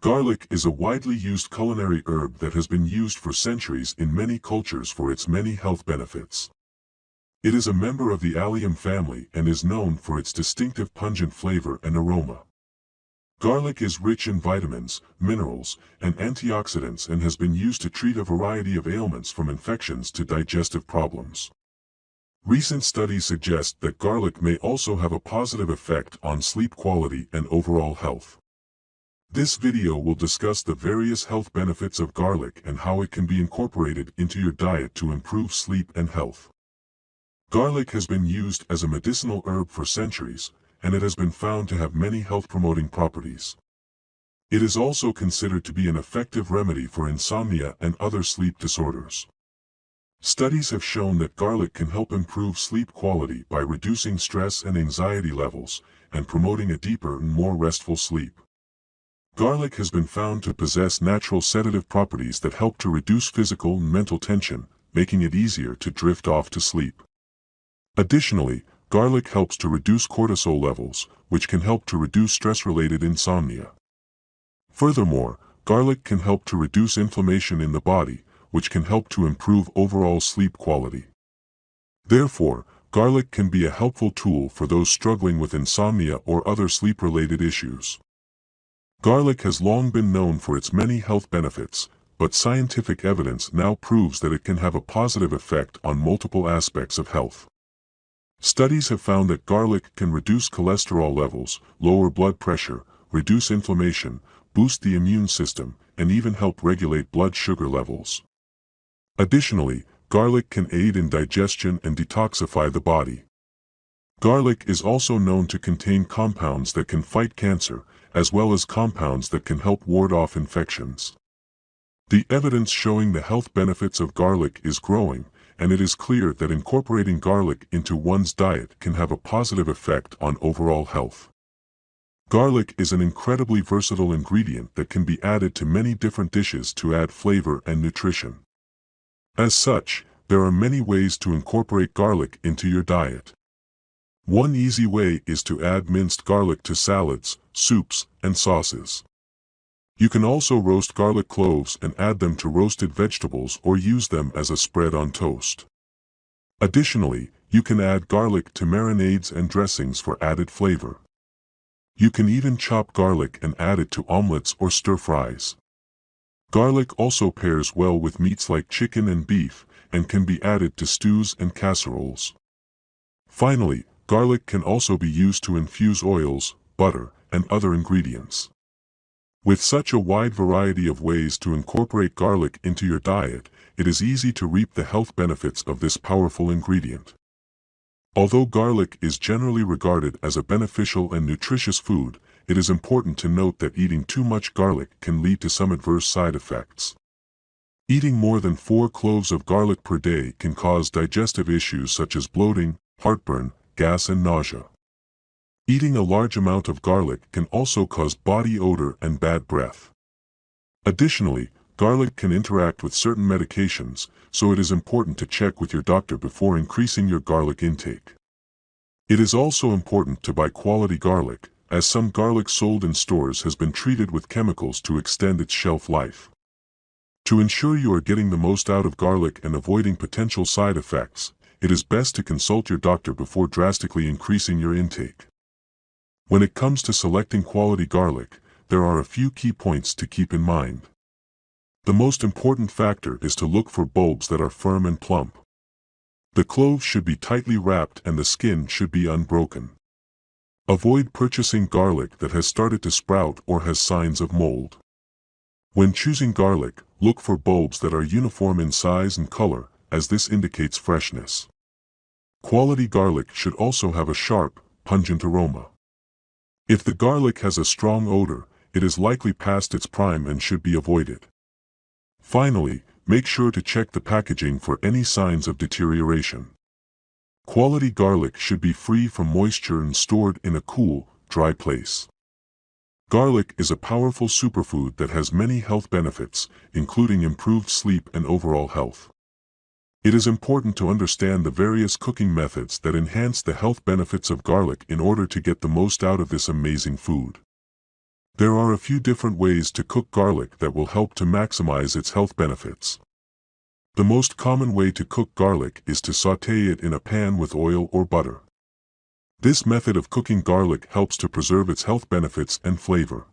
Garlic is a widely used culinary herb that has been used for centuries in many cultures for its many health benefits. It is a member of the allium family and is known for its distinctive pungent flavor and aroma. Garlic is rich in vitamins, minerals, and antioxidants and has been used to treat a variety of ailments from infections to digestive problems. Recent studies suggest that garlic may also have a positive effect on sleep quality and overall health. This video will discuss the various health benefits of garlic and how it can be incorporated into your diet to improve sleep and health. Garlic has been used as a medicinal herb for centuries, and it has been found to have many health-promoting properties. It is also considered to be an effective remedy for insomnia and other sleep disorders. Studies have shown that garlic can help improve sleep quality by reducing stress and anxiety levels, and promoting a deeper and more restful sleep. Garlic has been found to possess natural sedative properties that help to reduce physical and mental tension, making it easier to drift off to sleep. Additionally, garlic helps to reduce cortisol levels, which can help to reduce stress-related insomnia. Furthermore, garlic can help to reduce inflammation in the body, which can help to improve overall sleep quality. Therefore, garlic can be a helpful tool for those struggling with insomnia or other sleep-related issues. Garlic has long been known for its many health benefits, but scientific evidence now proves that it can have a positive effect on multiple aspects of health. Studies have found that garlic can reduce cholesterol levels, lower blood pressure, reduce inflammation, boost the immune system, and even help regulate blood sugar levels. Additionally, garlic can aid in digestion and detoxify the body. Garlic is also known to contain compounds that can fight cancer, as well as compounds that can help ward off infections. The evidence showing the health benefits of garlic is growing, and it is clear that incorporating garlic into one's diet can have a positive effect on overall health. Garlic is an incredibly versatile ingredient that can be added to many different dishes to add flavor and nutrition. As such, there are many ways to incorporate garlic into your diet. One easy way is to add minced garlic to salads, soups, and sauces. You can also roast garlic cloves and add them to roasted vegetables or use them as a spread on toast. Additionally, you can add garlic to marinades and dressings for added flavor. You can even chop garlic and add it to omelets or stir-fries. Garlic also pairs well with meats like chicken and beef, and can be added to stews and casseroles. Finally, garlic can also be used to infuse oils, butter, and other ingredients. With such a wide variety of ways to incorporate garlic into your diet, it is easy to reap the health benefits of this powerful ingredient. Although garlic is generally regarded as a beneficial and nutritious food, it is important to note that eating too much garlic can lead to some adverse side effects. Eating more than 4 cloves of garlic per day can cause digestive issues such as bloating, heartburn, gas and nausea. Eating a large amount of garlic can also cause body odor and bad breath. Additionally, garlic can interact with certain medications, so it is important to check with your doctor before increasing your garlic intake. It is also important to buy quality garlic, as some garlic sold in stores has been treated with chemicals to extend its shelf life. To ensure you are getting the most out of garlic and avoiding potential side effects, it is best to consult your doctor before drastically increasing your intake. When it comes to selecting quality garlic, there are a few key points to keep in mind. The most important factor is to look for bulbs that are firm and plump. The cloves should be tightly wrapped and the skin should be unbroken. Avoid purchasing garlic that has started to sprout or has signs of mold. When choosing garlic, look for bulbs that are uniform in size and color, as this indicates freshness. Quality garlic should also have a sharp, pungent aroma. If the garlic has a strong odor, it is likely past its prime and should be avoided. Finally, make sure to check the packaging for any signs of deterioration. Quality garlic should be free from moisture and stored in a cool, dry place. Garlic is a powerful superfood that has many health benefits, including improved sleep and overall health. It is important to understand the various cooking methods that enhance the health benefits of garlic in order to get the most out of this amazing food. There are a few different ways to cook garlic that will help to maximize its health benefits. The most common way to cook garlic is to sauté it in a pan with oil or butter. This method of cooking garlic helps to preserve its health benefits and flavor.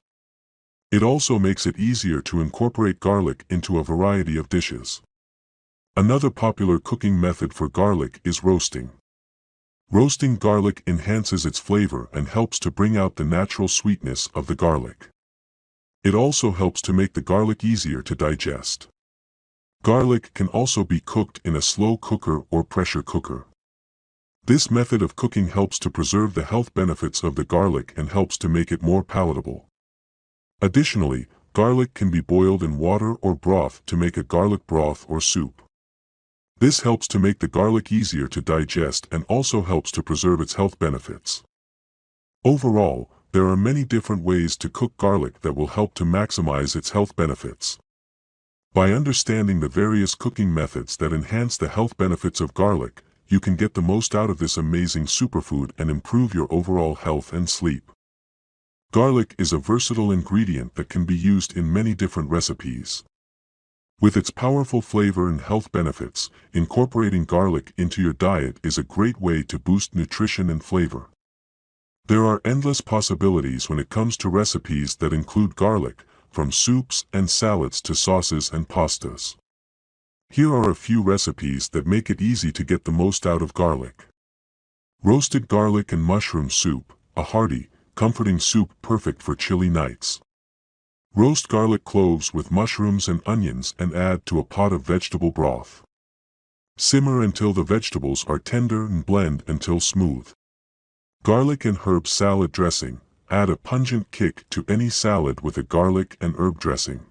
It also makes it easier to incorporate garlic into a variety of dishes. Another popular cooking method for garlic is roasting. Roasting garlic enhances its flavor and helps to bring out the natural sweetness of the garlic. It also helps to make the garlic easier to digest. Garlic can also be cooked in a slow cooker or pressure cooker. This method of cooking helps to preserve the health benefits of the garlic and helps to make it more palatable. Additionally, garlic can be boiled in water or broth to make a garlic broth or soup. This helps to make the garlic easier to digest and also helps to preserve its health benefits. Overall, there are many different ways to cook garlic that will help to maximize its health benefits. By understanding the various cooking methods that enhance the health benefits of garlic, you can get the most out of this amazing superfood and improve your overall health and sleep. Garlic is a versatile ingredient that can be used in many different recipes. With its powerful flavor and health benefits, incorporating garlic into your diet is a great way to boost nutrition and flavor. There are endless possibilities when it comes to recipes that include garlic, from soups and salads to sauces and pastas. Here are a few recipes that make it easy to get the most out of garlic. Roasted garlic and mushroom soup, a hearty, comforting soup perfect for chilly nights. Roast garlic cloves with mushrooms and onions and add to a pot of vegetable broth. Simmer until the vegetables are tender and blend until smooth. Garlic and herb salad dressing. Add a pungent kick to any salad with a garlic and herb dressing.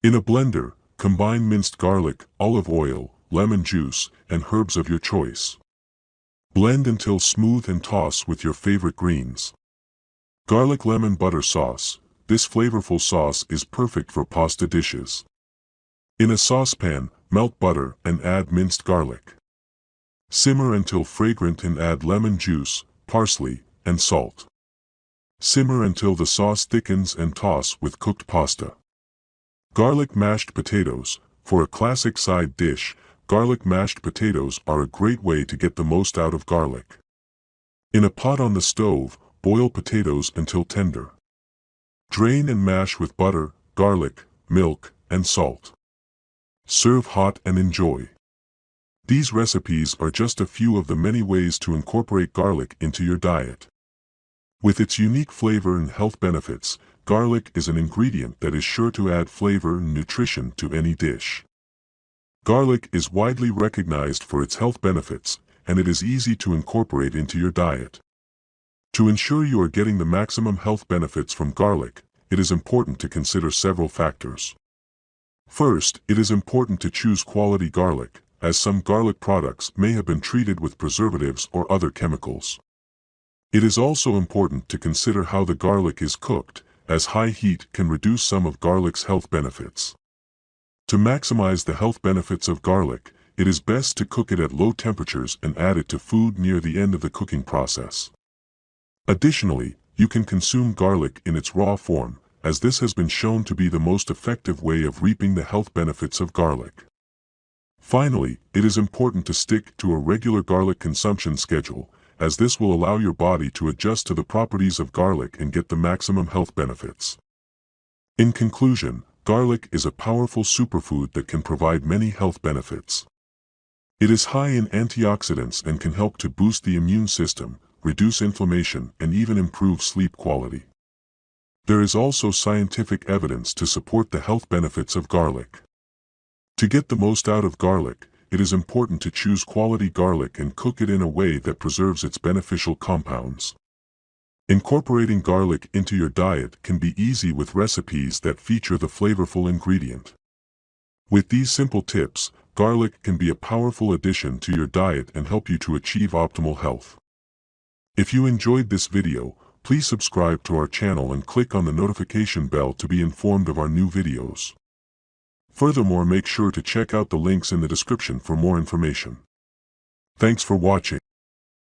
In a blender, combine minced garlic, olive oil, lemon juice, and herbs of your choice. Blend until smooth and toss with your favorite greens. Garlic lemon butter sauce. This flavorful sauce is perfect for pasta dishes. In a saucepan, melt butter and add minced garlic. Simmer until fragrant and add lemon juice, parsley, and salt. Simmer until the sauce thickens and toss with cooked pasta. Garlic mashed potatoes. For a classic side dish, garlic mashed potatoes are a great way to get the most out of garlic. In a pot on the stove, boil potatoes until tender. Drain and mash with butter, garlic, milk, and salt. Serve hot and enjoy. These recipes are just a few of the many ways to incorporate garlic into your diet. With its unique flavor and health benefits, garlic is an ingredient that is sure to add flavor and nutrition to any dish. Garlic is widely recognized for its health benefits, and it is easy to incorporate into your diet. To ensure you are getting the maximum health benefits from garlic, it is important to consider several factors. First, it is important to choose quality garlic, as some garlic products may have been treated with preservatives or other chemicals. It is also important to consider how the garlic is cooked, as high heat can reduce some of garlic's health benefits. To maximize the health benefits of garlic, it is best to cook it at low temperatures and add it to food near the end of the cooking process. Additionally, you can consume garlic in its raw form, as this has been shown to be the most effective way of reaping the health benefits of garlic. Finally, it is important to stick to a regular garlic consumption schedule, as this will allow your body to adjust to the properties of garlic and get the maximum health benefits. In conclusion, garlic is a powerful superfood that can provide many health benefits. It is high in antioxidants and can help to boost the immune system, reduce inflammation, and even improve sleep quality. There is also scientific evidence to support the health benefits of garlic. To get the most out of garlic, it is important to choose quality garlic and cook it in a way that preserves its beneficial compounds. Incorporating garlic into your diet can be easy with recipes that feature the flavorful ingredient. With these simple tips, garlic can be a powerful addition to your diet and help you to achieve optimal health. If you enjoyed this video, please subscribe to our channel and click on the notification bell to be informed of our new videos. Furthermore, make sure to check out the links in the description for more information. Thanks for watching.